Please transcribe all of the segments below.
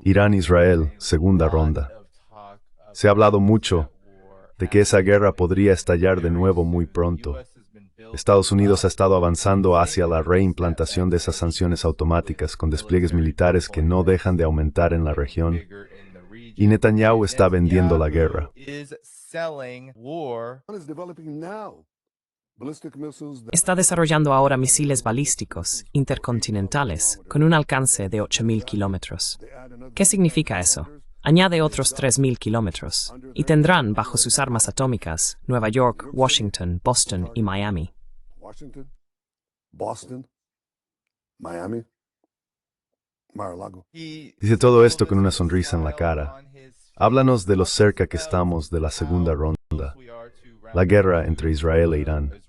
Irán-Israel, segunda ronda. Se ha hablado mucho de que esa guerra podría estallar de nuevo muy pronto. Estados Unidos ha estado avanzando hacia la reimplantación de esas sanciones automáticas con despliegues militares que no dejan de aumentar en la región. Y Netanyahu está vendiendo la guerra. Está desarrollando ahora misiles balísticos intercontinentales con un alcance de 8.000 kilómetros. ¿Qué significa eso? Añade otros 3.000 kilómetros y tendrán bajo sus armas atómicas Nueva York, Washington, Boston y Miami. Dice todo esto con una sonrisa en la cara. Háblanos de lo cerca que estamos de la segunda ronda, la guerra entre Israel e Irán.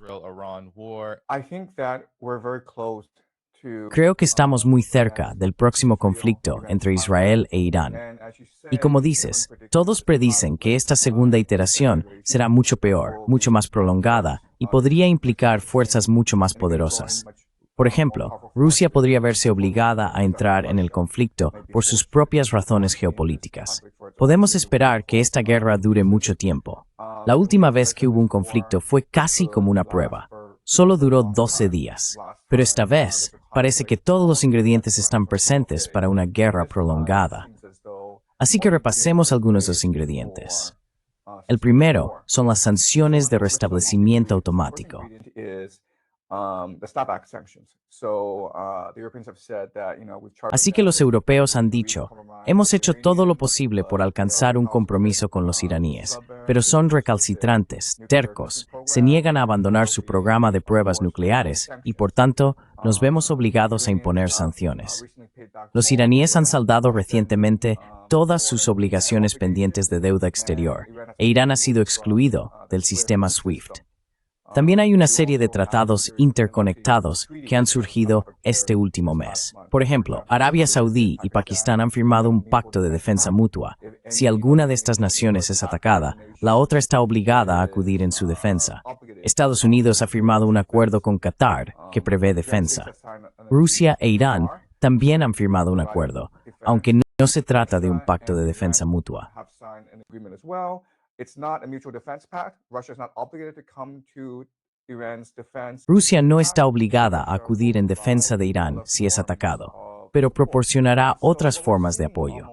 Creo que estamos muy cerca del próximo conflicto entre Israel e Irán. Y como dices, todos predicen que esta segunda iteración será mucho peor, mucho más prolongada y podría implicar fuerzas mucho más poderosas. Por ejemplo, Rusia podría verse obligada a entrar en el conflicto por sus propias razones geopolíticas. Podemos esperar que esta guerra dure mucho tiempo. La última vez que hubo un conflicto fue casi como una prueba. Solo duró 12 días. Pero esta vez, parece que todos los ingredientes están presentes para una guerra prolongada. Así que repasemos algunos de los ingredientes. El primero son las sanciones de restablecimiento automático. Así que los europeos han dicho, hemos hecho todo lo posible por alcanzar un compromiso con los iraníes, pero son recalcitrantes, tercos, se niegan a abandonar su programa de pruebas nucleares y, por tanto, nos vemos obligados a imponer sanciones. Los iraníes han saldado recientemente todas sus obligaciones pendientes de deuda exterior, e Irán ha sido excluido del sistema SWIFT. También hay una serie de tratados interconectados que han surgido este último mes. Por ejemplo, Arabia Saudí y Pakistán han firmado un pacto de defensa mutua. Si alguna de estas naciones es atacada, la otra está obligada a acudir en su defensa. Estados Unidos ha firmado un acuerdo con Qatar que prevé defensa. Rusia e Irán también han firmado un acuerdo, aunque no se trata de un pacto de defensa mutua. Rusia no está obligada a acudir en defensa de Irán si es atacado, pero proporcionará otras formas de apoyo.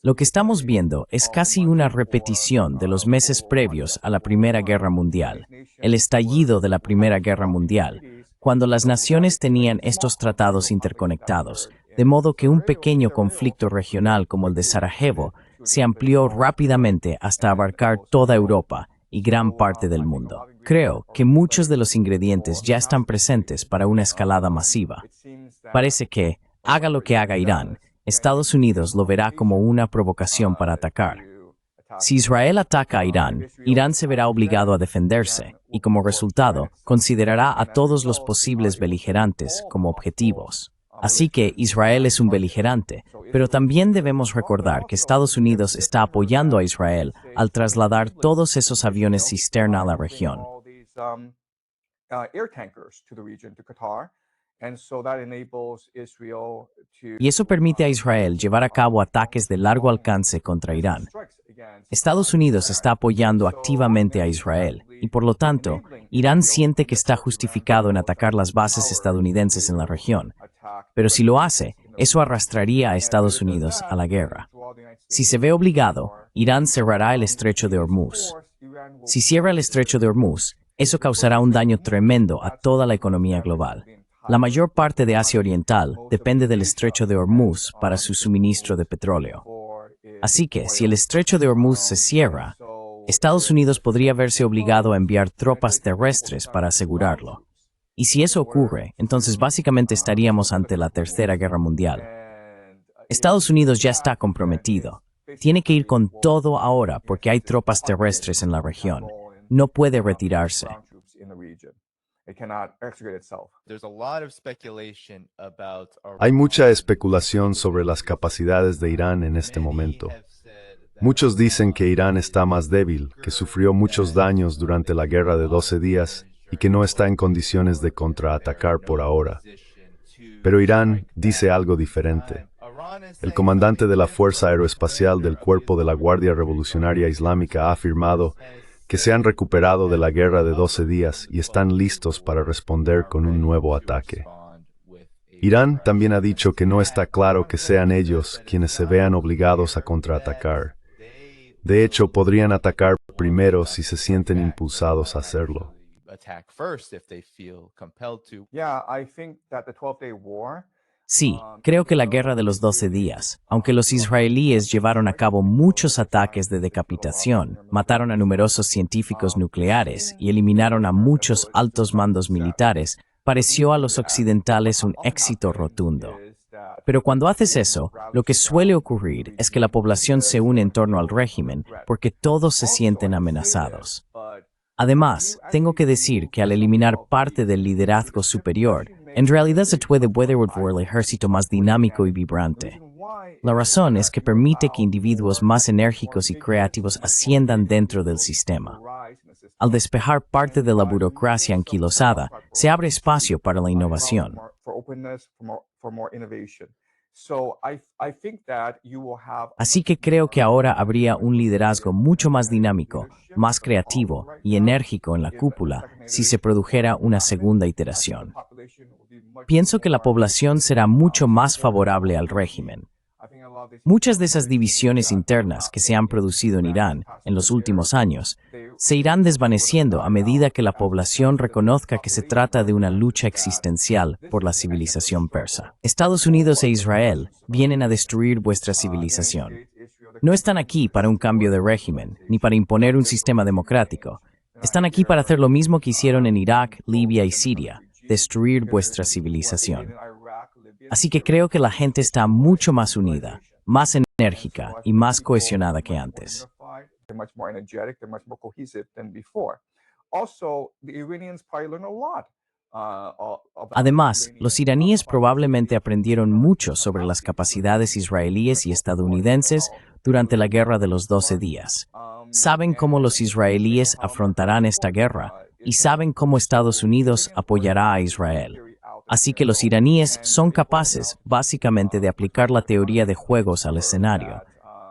Lo que estamos viendo es casi una repetición de los meses previos a la Primera Guerra Mundial, el estallido de la Primera Guerra Mundial, cuando las naciones tenían estos tratados interconectados, de modo que un pequeño conflicto regional como el de Sarajevo se amplió rápidamente hasta abarcar toda Europa y gran parte del mundo. Creo que muchos de los ingredientes ya están presentes para una escalada masiva. Parece que, haga lo que haga Irán, Estados Unidos lo verá como una provocación para atacar. Si Israel ataca a Irán, Irán se verá obligado a defenderse y, como resultado, considerará a todos los posibles beligerantes como objetivos. Así que Israel es un beligerante, pero también debemos recordar que Estados Unidos está apoyando a Israel al trasladar todos esos aviones cisterna a la región. Y eso permite a Israel llevar a cabo ataques de largo alcance contra Irán. Estados Unidos está apoyando activamente a Israel y, por lo tanto, Irán siente que está justificado en atacar las bases estadounidenses en la región. Pero si lo hace, eso arrastraría a Estados Unidos a la guerra. Si se ve obligado, Irán cerrará el estrecho de Hormuz. Si cierra el estrecho de Hormuz, eso causará un daño tremendo a toda la economía global. La mayor parte de Asia Oriental depende del estrecho de Hormuz para su suministro de petróleo. Así que, si el estrecho de Hormuz se cierra, Estados Unidos podría verse obligado a enviar tropas terrestres para asegurarlo. Y si eso ocurre, entonces básicamente estaríamos ante la Tercera Guerra Mundial. Estados Unidos ya está comprometido. Tiene que ir con todo ahora porque hay tropas terrestres en la región. No puede retirarse. Hay mucha especulación sobre las capacidades de Irán en este momento. Muchos dicen que Irán está más débil, que sufrió muchos daños durante la guerra de 12 días y que no está en condiciones de contraatacar por ahora. Pero Irán dice algo diferente. El comandante de la Fuerza Aeroespacial del Cuerpo de la Guardia Revolucionaria Islámica ha afirmado que se han recuperado de la guerra de 12 días y están listos para responder con un nuevo ataque. Irán también ha dicho que no está claro que sean ellos quienes se vean obligados a contraatacar. De hecho, podrían atacar primero si se sienten impulsados a hacerlo. Sí, creo que la guerra de los 12 días, aunque los israelíes llevaron a cabo muchos ataques de decapitación, mataron a numerosos científicos nucleares y eliminaron a muchos altos mandos militares, pareció a los occidentales un éxito rotundo. Pero cuando haces eso, lo que suele ocurrir es que la población se une en torno al régimen porque todos se sienten amenazados. Además, tengo que decir que al eliminar parte del liderazgo superior, en realidad se puede volver el ejército más dinámico y vibrante. La razón es que permite que individuos más enérgicos y creativos asciendan dentro del sistema. Al despejar parte de la burocracia anquilosada, se abre espacio para la innovación. Así que creo que ahora habría un liderazgo mucho más dinámico, más creativo y enérgico en la cúpula si se produjera una segunda iteración. Pienso que la población será mucho más favorable al régimen. Muchas de esas divisiones internas que se han producido en Irán en los últimos años se irán desvaneciendo a medida que la población reconozca que se trata de una lucha existencial por la civilización persa. Estados Unidos e Israel vienen a destruir vuestra civilización. No están aquí para un cambio de régimen, ni para imponer un sistema democrático. Están aquí para hacer lo mismo que hicieron en Irak, Libia y Siria, destruir vuestra civilización. Así que creo que la gente está mucho más unida, más enérgica y más cohesionada que antes. Además, los iraníes probablemente aprendieron mucho sobre las capacidades israelíes y estadounidenses durante la Guerra de los 12 días. Saben cómo los israelíes afrontarán esta guerra y saben cómo Estados Unidos apoyará a Israel. Así que los iraníes son capaces, básicamente, de aplicar la teoría de juegos al escenario,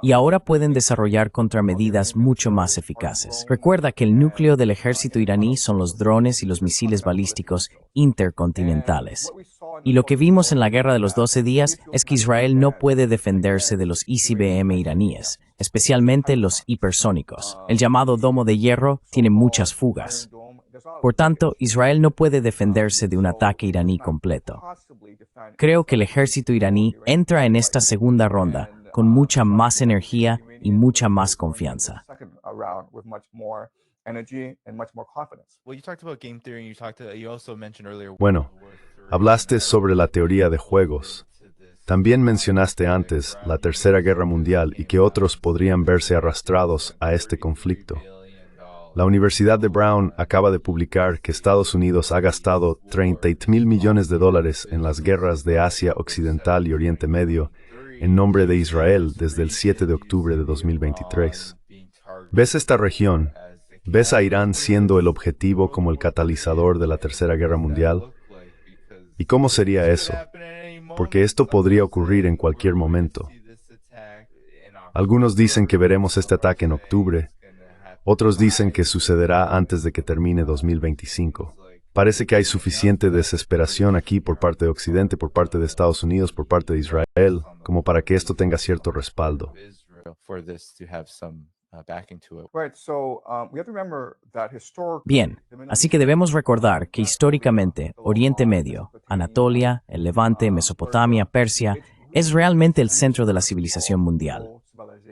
y ahora pueden desarrollar contramedidas mucho más eficaces. Recuerda que el núcleo del ejército iraní son los drones y los misiles balísticos intercontinentales. Y lo que vimos en la Guerra de los 12 días es que Israel no puede defenderse de los ICBM iraníes, especialmente los hipersónicos. El llamado domo de hierro tiene muchas fugas. Por tanto, Israel no puede defenderse de un ataque iraní completo. Creo que el ejército iraní entra en esta segunda ronda con mucha más energía y mucha más confianza. Bueno, hablaste sobre la teoría de juegos. También mencionaste antes la Tercera Guerra Mundial y que otros podrían verse arrastrados a este conflicto. La Universidad de Brown acaba de publicar que Estados Unidos ha gastado $30,000 millones en las guerras de Asia Occidental y Oriente Medio en nombre de Israel desde el 7 de octubre de 2023. ¿Ves esta región? ¿Ves a Irán siendo el objetivo como el catalizador de la Tercera Guerra Mundial? ¿Y cómo sería eso? Porque esto podría ocurrir en cualquier momento. Algunos dicen que veremos este ataque en octubre. Otros dicen que sucederá antes de que termine 2025. Parece que hay suficiente desesperación aquí por parte de Occidente, por parte de Estados Unidos, por parte de Israel, como para que esto tenga cierto respaldo. Bien, así que debemos recordar que históricamente Oriente Medio, Anatolia, el Levante, Mesopotamia, Persia, es realmente el centro de la civilización mundial.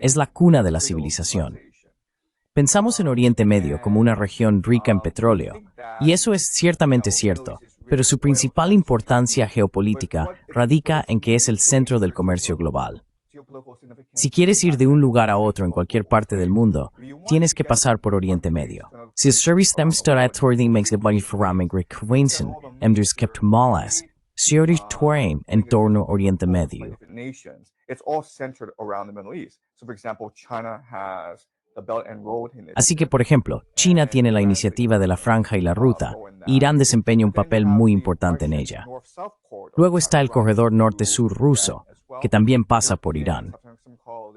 Es la cuna de la civilización. Pensamos en Oriente Medio como una región rica en petróleo, y eso es ciertamente cierto, pero su principal importancia geopolítica radica en que es el centro del comercio global. Si quieres ir de un lugar a otro en cualquier parte del mundo, tienes que pasar por Oriente Medio. Si en torno a Oriente Medio. Así que, por ejemplo, China tiene la iniciativa de la Franja y la Ruta, y Irán desempeña un papel muy importante en ella. Luego está el corredor norte-sur ruso, que también pasa por Irán.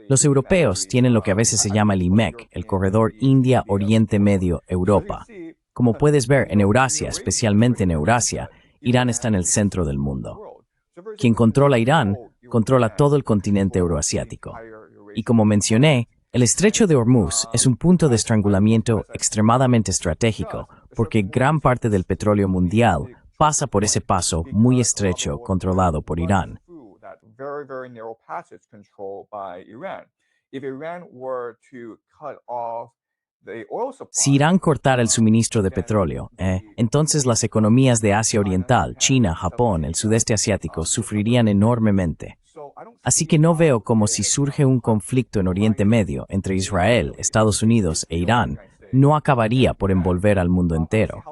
Los europeos tienen lo que a veces se llama el IMEC, el corredor India-Oriente Medio-Europa. Como puedes ver, en Eurasia, especialmente en Eurasia, Irán está en el centro del mundo. Quien controla Irán, controla todo el continente euroasiático. Y como mencioné, el estrecho de Hormuz es un punto de estrangulamiento extremadamente estratégico, porque gran parte del petróleo mundial pasa por ese paso muy estrecho controlado por Irán. Si Irán cortara el suministro de petróleo, entonces las economías de Asia Oriental, China, Japón, el sudeste asiático sufrirían enormemente. Así que no veo como si surge un conflicto en Oriente Medio entre Israel, Estados Unidos e Irán, no acabaría por envolver al mundo entero.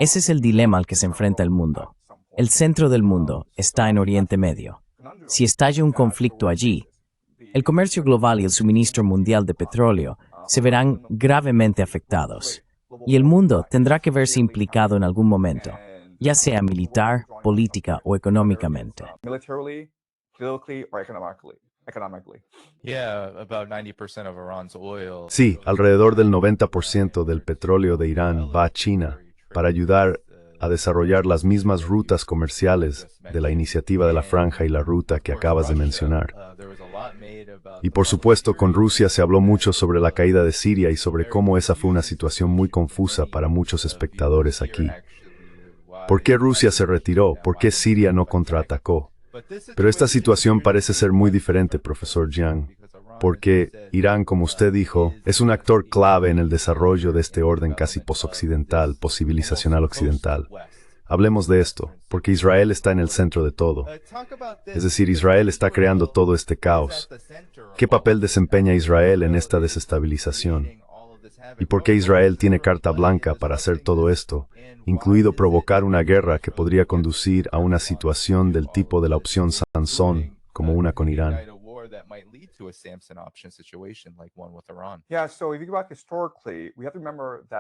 Ese es el dilema al que se enfrenta el mundo. El centro del mundo está en Oriente Medio. Si estalla un conflicto allí, el comercio global y el suministro mundial de petróleo se verán gravemente afectados, y el mundo tendrá que verse implicado en algún momento, ya sea militar, política o económicamente. Sí, alrededor del 90% del petróleo de Irán va a China para ayudar a desarrollar las mismas rutas comerciales de la iniciativa de la Franja y la Ruta que acabas de mencionar. Y por supuesto, con Rusia se habló mucho sobre la caída de Siria y sobre cómo esa fue una situación muy confusa para muchos espectadores aquí. ¿Por qué Rusia se retiró? ¿Por qué Siria no contraatacó? Pero esta situación parece ser muy diferente, profesor Jiang, porque Irán, como usted dijo, es un actor clave en el desarrollo de este orden casi posoccidental, poscivilizacional occidental. Hablemos de esto, porque Israel está en el centro de todo. Es decir, Israel está creando todo este caos. ¿Qué papel desempeña Israel en esta desestabilización? ¿Y por qué Israel tiene carta blanca para hacer todo esto, incluido provocar una guerra que podría conducir a una situación del tipo de la opción Sansón, como una con Irán?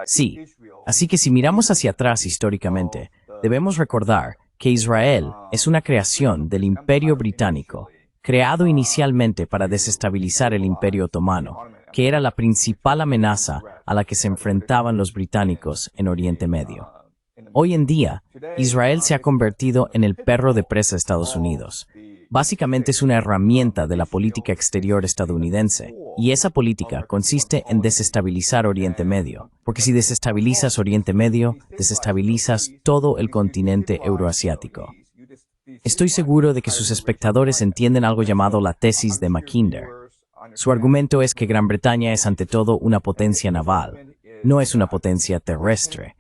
Sí, así que si miramos hacia atrás históricamente, debemos recordar que Israel es una creación del Imperio Británico, creado inicialmente para desestabilizar el Imperio Otomano, que era la principal amenaza a la que se enfrentaban los británicos en Oriente Medio. Hoy en día, Israel se ha convertido en el perro de presa de Estados Unidos. Básicamente es una herramienta de la política exterior estadounidense, y esa política consiste en desestabilizar Oriente Medio, porque si desestabilizas Oriente Medio, desestabilizas todo el continente euroasiático. Estoy seguro de que sus espectadores entienden algo llamado la tesis de Mackinder. Su argumento es que Gran Bretaña es ante todo una potencia naval, no es una potencia terrestre.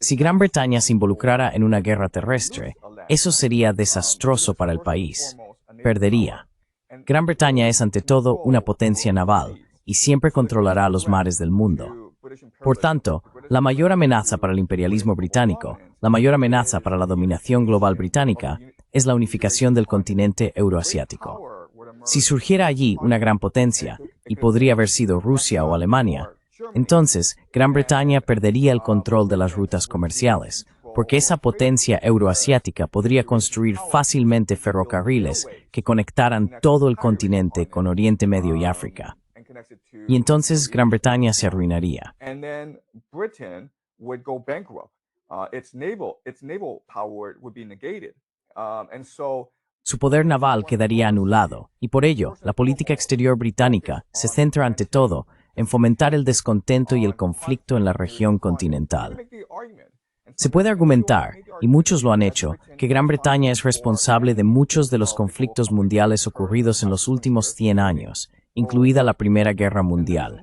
Si Gran Bretaña se involucrara en una guerra terrestre, eso sería desastroso para el país. Perdería. Gran Bretaña es ante todo una potencia naval y siempre controlará los mares del mundo. Por tanto, la mayor amenaza para el imperialismo británico, la mayor amenaza para la dominación global británica, es la unificación del continente euroasiático. Si surgiera allí una gran potencia, y podría haber sido Rusia o Alemania, entonces Gran Bretaña perdería el control de las rutas comerciales, porque esa potencia euroasiática podría construir fácilmente ferrocarriles que conectaran todo el continente con Oriente Medio y África. Y entonces Gran Bretaña se arruinaría. Su poder naval quedaría anulado, y por ello, la política exterior británica se centra ante todo en fomentar el descontento y el conflicto en la región continental. Se puede argumentar, y muchos lo han hecho, que Gran Bretaña es responsable de muchos de los conflictos mundiales ocurridos en los últimos 100 años, incluida la Primera Guerra Mundial.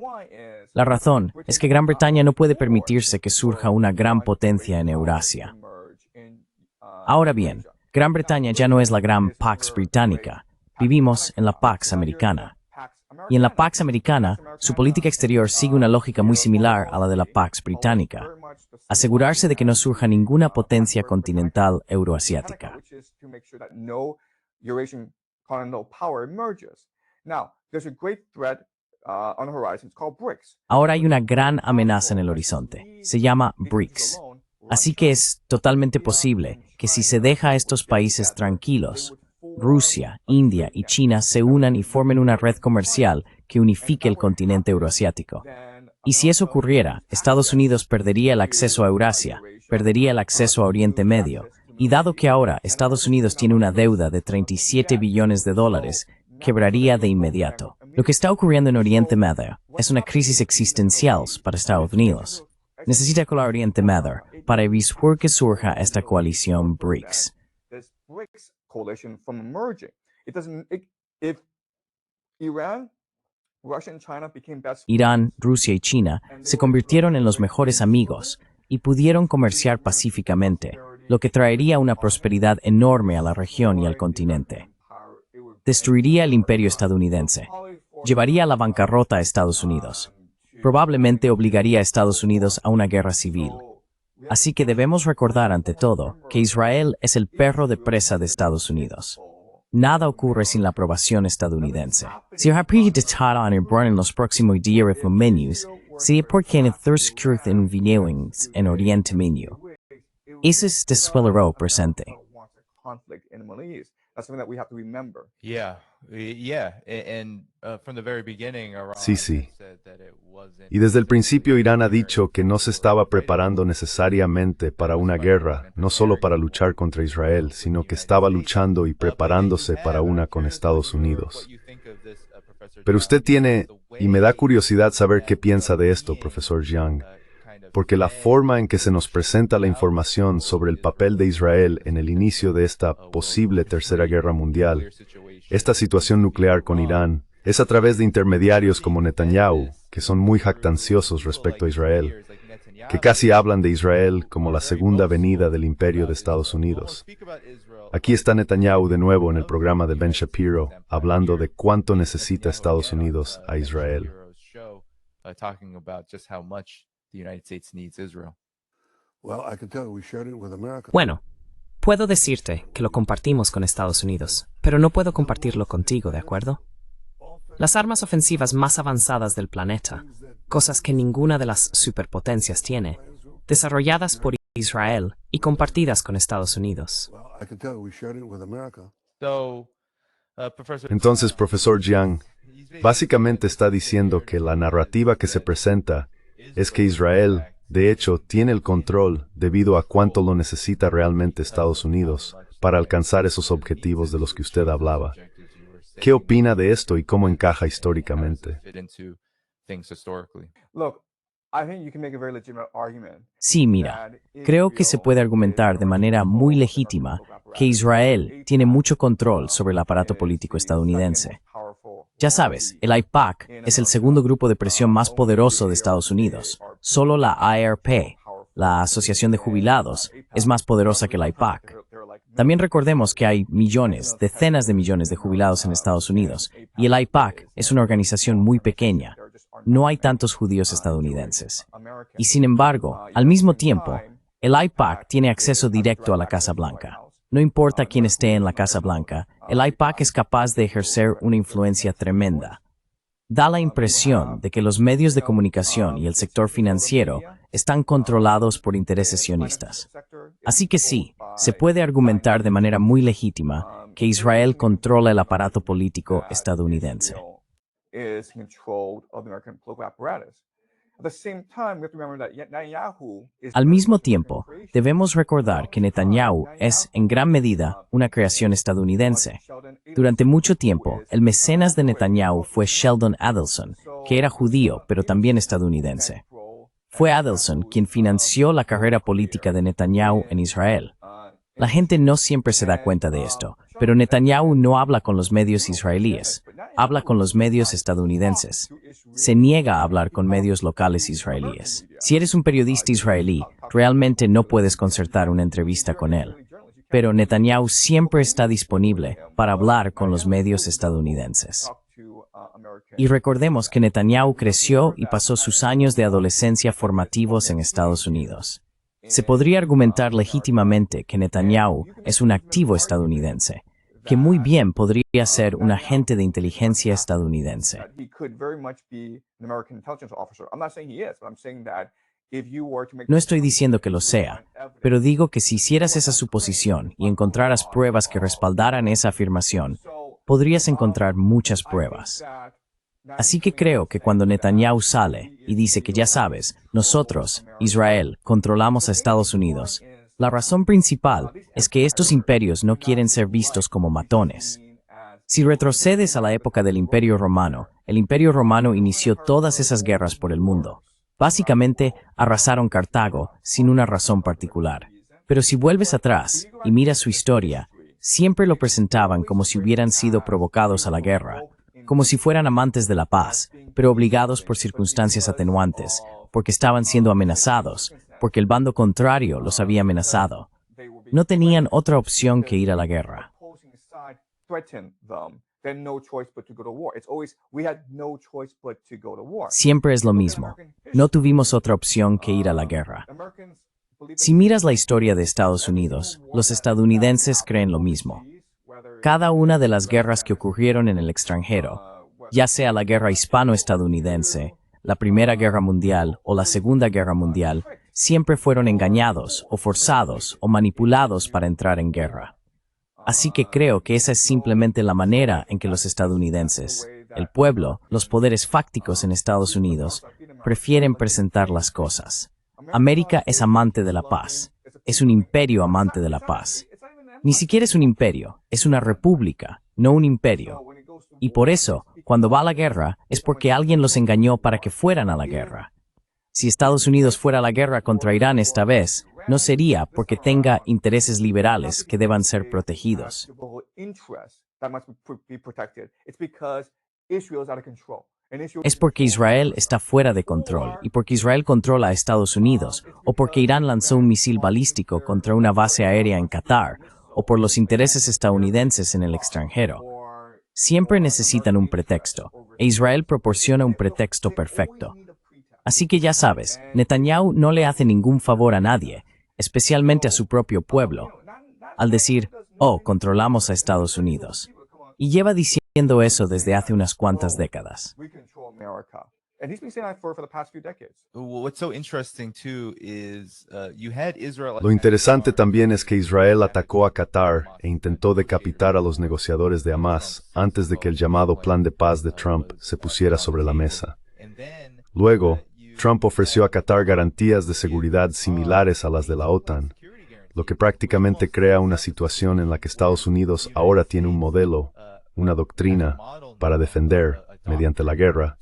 La razón es que Gran Bretaña no puede permitirse que surja una gran potencia en Eurasia. Ahora bien, Gran Bretaña ya no es la gran Pax Británica. Vivimos en la Pax Americana. Y en la Pax Americana, su política exterior sigue una lógica muy similar a la de la Pax Británica. Asegurarse de que no surja ninguna potencia continental euroasiática. Eurasian continental power emerges. Now, there's a great threat on the horizon. It's called BRICS. Ahora hay una gran amenaza en el horizonte. Se llama BRICS. Así que es totalmente posible que si se deja a estos países tranquilos, Rusia, India y China se unan y formen una red comercial que unifique el continente euroasiático. Y si eso ocurriera, Estados Unidos perdería el acceso a Eurasia, perdería el acceso a Oriente Medio, y dado que ahora Estados Unidos tiene una deuda de 37 billones de dólares, quebraría de inmediato. Lo que está ocurriendo en Oriente Medio es una crisis existencial para Estados Unidos. Necesita colar Oriente Medio para evitar que surja esta coalición BRICS. Irán, Rusia y China se convirtieron en los mejores amigos y pudieron comerciar pacíficamente, lo que traería una prosperidad enorme a la región y al continente. Destruiría el imperio estadounidense, llevaría a la bancarrota a Estados Unidos, probablemente obligaría a Estados Unidos a una guerra civil. Así que debemos recordar ante todo que Israel es el perro de presa de Estados Unidos. Nada ocurre sin la aprobación estadounidense. Si el rapid de Tara en los próximos días de menús, se porque en el viewings en Oriente Medio. Eso es después presente. That's something that we have to remember. From the very beginning, Iran sí. Said that it wasn't. Y desde el principio Irán ha dicho que no se estaba preparando necesariamente para una guerra, no solo para luchar contra Israel, sino que estaba luchando y preparándose para una con Estados Unidos. Pero usted tiene, y me da curiosidad saber qué piensa de esto, profesor Jiang, porque la forma en que se nos presenta la información sobre el papel de Israel en el inicio de esta posible Tercera Guerra Mundial, esta situación nuclear con Irán, es a través de intermediarios como Netanyahu, que son muy jactanciosos respecto a Israel, que casi hablan de Israel como la segunda venida del imperio de Estados Unidos. Aquí está Netanyahu de nuevo en el programa de Ben Shapiro, hablando de cuánto necesita Estados Unidos a Israel. Bueno, puedo decirte que lo compartimos con Estados Unidos, pero no puedo compartirlo contigo, ¿de acuerdo? Las armas ofensivas más avanzadas del planeta, cosas que ninguna de las superpotencias tiene, desarrolladas por Israel y compartidas con Estados Unidos. Entonces, profesor Jiang, básicamente está diciendo que la narrativa que se presenta es que Israel, de hecho, tiene el control debido a cuánto lo necesita realmente Estados Unidos para alcanzar esos objetivos de los que usted hablaba. ¿Qué opina de esto y cómo encaja históricamente? Sí, mira, creo que se puede argumentar de manera muy legítima que Israel tiene mucho control sobre el aparato político estadounidense. Ya sabes, el AIPAC es el segundo grupo de presión más poderoso de Estados Unidos. Solo la AARP, la Asociación de Jubilados, es más poderosa que el AIPAC. También recordemos que hay millones, decenas de millones de jubilados en Estados Unidos, y el AIPAC es una organización muy pequeña. No hay tantos judíos estadounidenses. Y sin embargo, al mismo tiempo, el AIPAC tiene acceso directo a la Casa Blanca. No importa quién esté en la Casa Blanca, el AIPAC es capaz de ejercer una influencia tremenda. Da la impresión de que los medios de comunicación y el sector financiero están controlados por intereses sionistas. Así que sí, se puede argumentar de manera muy legítima que Israel controla el aparato político estadounidense. Al mismo tiempo, debemos recordar que Netanyahu es, en gran medida, una creación estadounidense. Durante mucho tiempo, el mecenas de Netanyahu fue Sheldon Adelson, que era judío, pero también estadounidense. Fue Adelson quien financió la carrera política de Netanyahu en Israel. La gente no siempre se da cuenta de esto, pero Netanyahu no habla con los medios israelíes, habla con los medios estadounidenses. Se niega a hablar con medios locales israelíes. Si eres un periodista israelí, realmente no puedes concertar una entrevista con él. Pero Netanyahu siempre está disponible para hablar con los medios estadounidenses. Y recordemos que Netanyahu creció y pasó sus años de adolescencia formativos en Estados Unidos. Se podría argumentar legítimamente que Netanyahu es un activo estadounidense, que muy bien podría ser un agente de inteligencia estadounidense. that he could very much be an American intelligence officer. I'm not saying he is, but I'm saying that if you were to make No estoy diciendo que lo sea, pero digo que si hicieras esa suposición y encontraras pruebas que respaldaran esa afirmación, podrías encontrar muchas pruebas. Así que creo que cuando Netanyahu sale y dice que ya sabes, nosotros, Israel, controlamos a Estados Unidos, la razón principal es que estos imperios no quieren ser vistos como matones. Si retrocedes a la época del Imperio Romano, el Imperio Romano inició todas esas guerras por el mundo. Básicamente, arrasaron Cartago sin una razón particular. Pero si vuelves atrás y miras su historia, siempre lo presentaban como si hubieran sido provocados a la guerra, como si fueran amantes de la paz, pero obligados por circunstancias atenuantes, porque estaban siendo amenazados, porque el bando contrario los había amenazado. No tenían otra opción que ir a la guerra. Siempre es lo mismo. No tuvimos otra opción que ir a la guerra. Si miras la historia de Estados Unidos, los estadounidenses creen lo mismo. Cada una de las guerras que ocurrieron en el extranjero, ya sea la guerra hispano-estadounidense, la Primera Guerra Mundial o la Segunda Guerra Mundial, siempre fueron engañados o forzados o manipulados para entrar en guerra. Así que creo que esa es simplemente la manera en que los estadounidenses, el pueblo, los poderes fácticos en Estados Unidos, prefieren presentar las cosas. América es amante de la paz. Es un imperio amante de la paz. Ni siquiera es un imperio, es una república, no un imperio. Y por eso, cuando va a la guerra, es porque alguien los engañó para que fueran a la guerra. Si Estados Unidos fuera a la guerra contra Irán esta vez, no sería porque tenga intereses liberales que deban ser protegidos. Es porque Israel está fuera de control y porque Israel controla a Estados Unidos, o porque Irán lanzó un misil balístico contra una base aérea en Qatar, o por los intereses estadounidenses en el extranjero. Siempre necesitan un pretexto, e Israel proporciona un pretexto perfecto. Así que ya sabes, Netanyahu no le hace ningún favor a nadie, especialmente a su propio pueblo, al decir, oh, controlamos a Estados Unidos. Y lleva diciendo eso desde hace unas cuantas décadas. Lo interesante también es que Israel atacó a Qatar e intentó decapitar a los negociadores de Hamas antes de que el llamado plan de paz de Trump se pusiera sobre la mesa. Luego, Trump ofreció a Qatar garantías de seguridad similares a las de la OTAN, lo que prácticamente crea una situación en la que Estados Unidos ahora tiene un modelo, una doctrina, para defender, mediante la guerra,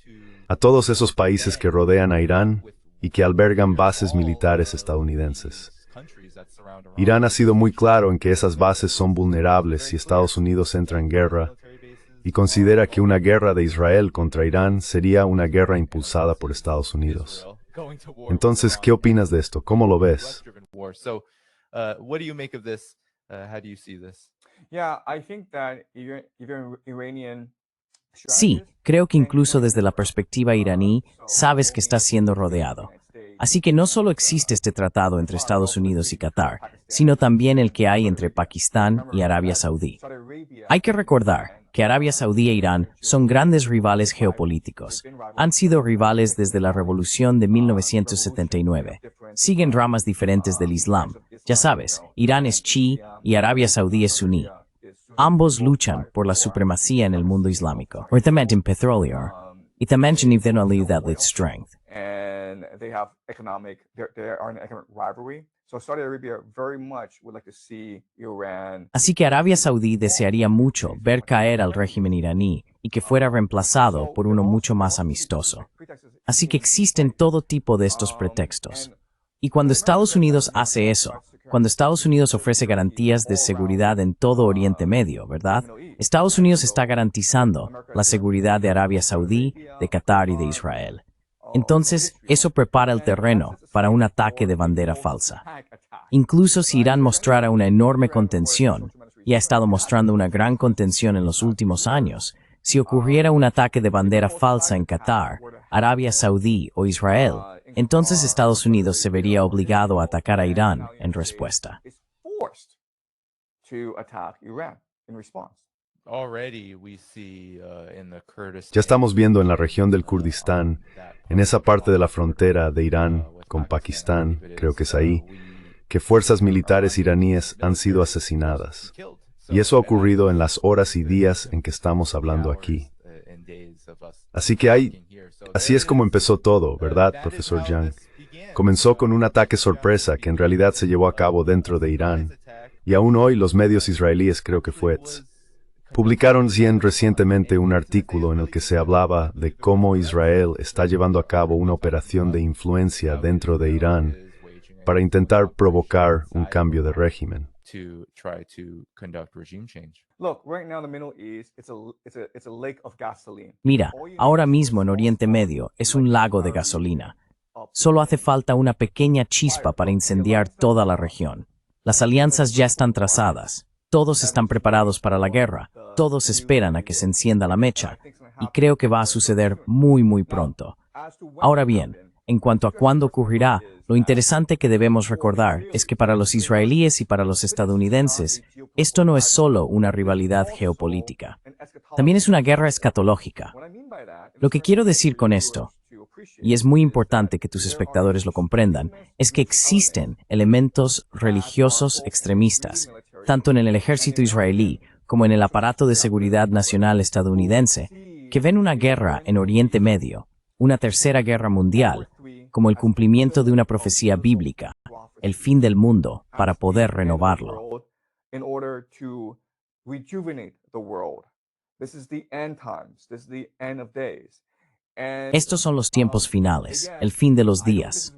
a todos esos países que rodean a Irán y que albergan bases militares estadounidenses. Irán ha sido muy claro en que esas bases son vulnerables si Estados Unidos entra en guerra, y considera que una guerra de Israel contra Irán sería una guerra impulsada por Estados Unidos. Entonces, ¿qué opinas de esto? ¿Cómo lo ves? Sí, creo que incluso desde la perspectiva iraní, sabes que está siendo rodeado. Así que no solo existe este tratado entre Estados Unidos y Qatar, sino también el que hay entre Pakistán y Arabia Saudí. Hay que recordar que Arabia Saudí e Irán son grandes rivales geopolíticos. Han sido rivales desde la revolución de 1979. Siguen ramas diferentes del Islam. Ya sabes, Irán es chií y Arabia Saudí es suní. Ambos luchan por la supremacía en el mundo islámico. Y también en petróleo. Y también en la ayuda de strength. They are in economic rivalry. So Saudi Arabia very much would like to see Iran. Así que Arabia Saudí desearía mucho ver caer al régimen iraní y que fuera reemplazado por uno mucho más amistoso. Así que existen todo tipo de estos pretextos. Y cuando Estados Unidos hace eso, cuando Estados Unidos ofrece garantías de seguridad en todo Oriente Medio, ¿verdad? Estados Unidos está garantizando la seguridad de Arabia Saudí, de Qatar y de Israel. Entonces, eso prepara el terreno para un ataque de bandera falsa. Incluso si Irán mostrara una enorme contención, y ha estado mostrando una gran contención en los últimos años, si ocurriera un ataque de bandera falsa en Qatar, Arabia Saudí o Israel, entonces Estados Unidos se vería obligado a atacar a Irán en respuesta. in response. Ya estamos viendo en la región del Kurdistán, en esa parte de la frontera de Irán con Pakistán, creo que es ahí, que fuerzas militares iraníes han sido asesinadas. Y eso ha ocurrido en las horas y días en que estamos hablando aquí. Así que así es como empezó todo, ¿verdad, profesor Yang? Comenzó con un ataque sorpresa que en realidad se llevó a cabo dentro de Irán, y aún hoy los medios israelíes, creo que fue, publicaron recientemente un artículo en el que se hablaba de cómo Israel está llevando a cabo una operación de influencia dentro de Irán para intentar provocar un cambio de régimen. Mira, ahora mismo en Oriente Medio es un lago de gasolina. Solo hace falta una pequeña chispa para incendiar toda la región. Las alianzas ya están trazadas. Todos están preparados para la guerra. Todos esperan a que se encienda la mecha. Y creo que va a suceder muy, muy pronto. Ahora bien, en cuanto a cuándo ocurrirá, lo interesante que debemos recordar es que para los israelíes y para los estadounidenses, esto no es solo una rivalidad geopolítica. También es una guerra escatológica. Lo que quiero decir con esto, y es muy importante que tus espectadores lo comprendan, es que existen elementos religiosos extremistas, tanto en el ejército israelí como en el aparato de seguridad nacional estadounidense, que ven una guerra en Oriente Medio, una tercera guerra mundial, como el cumplimiento de una profecía bíblica, el fin del mundo, para poder renovarlo. Estos son los tiempos finales, el fin de los días.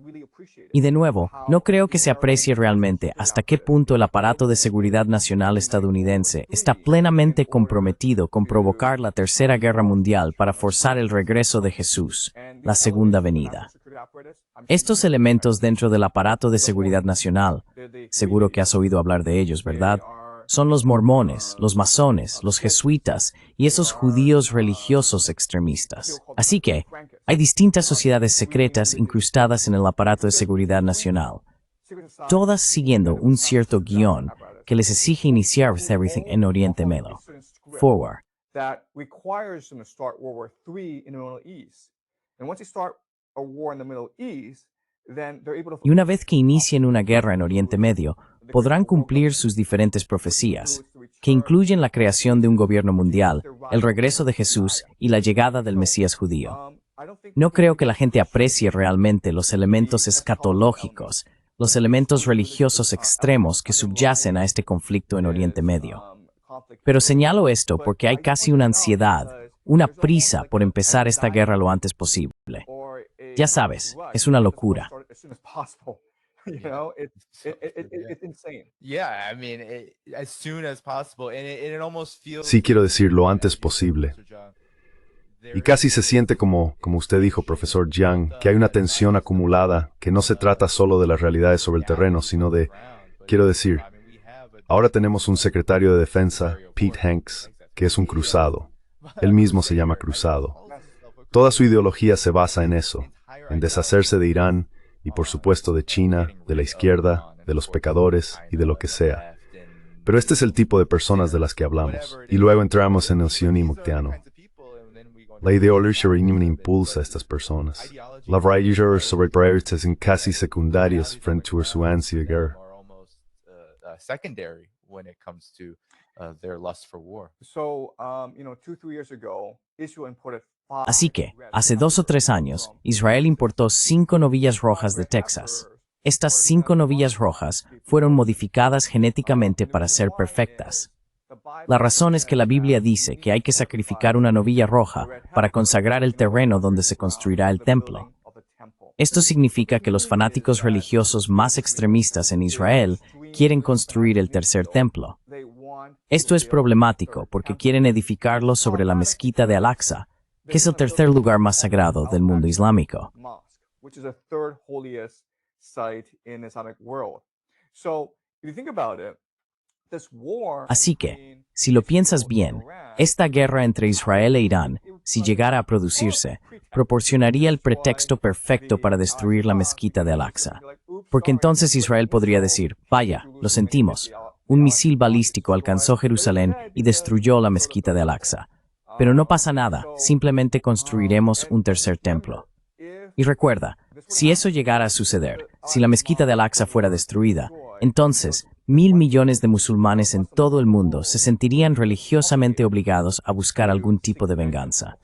Y de nuevo, no creo que se aprecie realmente hasta qué punto el aparato de seguridad nacional estadounidense está plenamente comprometido con provocar la Tercera Guerra Mundial para forzar el regreso de Jesús, la segunda venida. Estos elementos dentro del aparato de seguridad nacional, seguro que has oído hablar de ellos, ¿verdad? Son los mormones, los masones, los jesuitas y esos judíos religiosos extremistas. Así que, hay distintas sociedades secretas incrustadas en el aparato de seguridad nacional, todas siguiendo un cierto guión que les exige iniciar everything en Oriente Medio. Forward. Y una vez que inicien una guerra en Oriente Medio, podrán cumplir sus diferentes profecías, que incluyen la creación de un gobierno mundial, el regreso de Jesús y la llegada del Mesías judío. No creo que la gente aprecie realmente los elementos escatológicos, los elementos religiosos extremos que subyacen a este conflicto en Oriente Medio. Pero señalo esto porque hay casi una ansiedad, una prisa por empezar esta guerra lo antes posible. Ya sabes, es una locura. Sí, quiero decir lo antes posible. Y casi se siente como usted dijo, profesor Yang, que hay una tensión acumulada, que no se trata solo de las realidades sobre el terreno, sino de, quiero decir, ahora tenemos un secretario de defensa, Pete Hanks, que es un cruzado. Él mismo se llama cruzado. Toda su ideología se basa en eso, en deshacerse de Irán y por supuesto de China, de la izquierda, de los pecadores y de lo que sea. Pero este es el tipo de personas de las que hablamos. Y luego entramos en el sionismo. La ideología impulsa a estas personas. La rayuela sobre prioridades en casi secundarias frente a su ansia de guerra. Así que, hace 2 o 3 años, Israel importó 5 novillas rojas de Texas. Estas 5 novillas rojas fueron modificadas genéticamente para ser perfectas. La razón es que la Biblia dice que hay que sacrificar una novilla roja para consagrar el terreno donde se construirá el templo. Esto significa que los fanáticos religiosos más extremistas en Israel quieren construir el tercer templo. Esto es problemático porque quieren edificarlo sobre la mezquita de Al-Aqsa, que es el tercer lugar más sagrado del mundo islámico. Así que, si lo piensas bien, esta guerra entre Israel e Irán, si llegara a producirse, proporcionaría el pretexto perfecto para destruir la mezquita de Al-Aqsa. Porque entonces Israel podría decir, vaya, lo sentimos, un misil balístico alcanzó Jerusalén y destruyó la mezquita de Al-Aqsa. Pero no pasa nada, simplemente construiremos un tercer templo. Y recuerda, si eso llegara a suceder, si la mezquita de Al-Aqsa fuera destruida, entonces 1.000 millones de musulmanes en todo el mundo se sentirían religiosamente obligados a buscar algún tipo de venganza.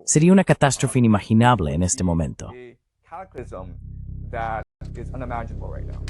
Sería una catástrofe inimaginable en este momento. Cataclysm that is unimaginable right now.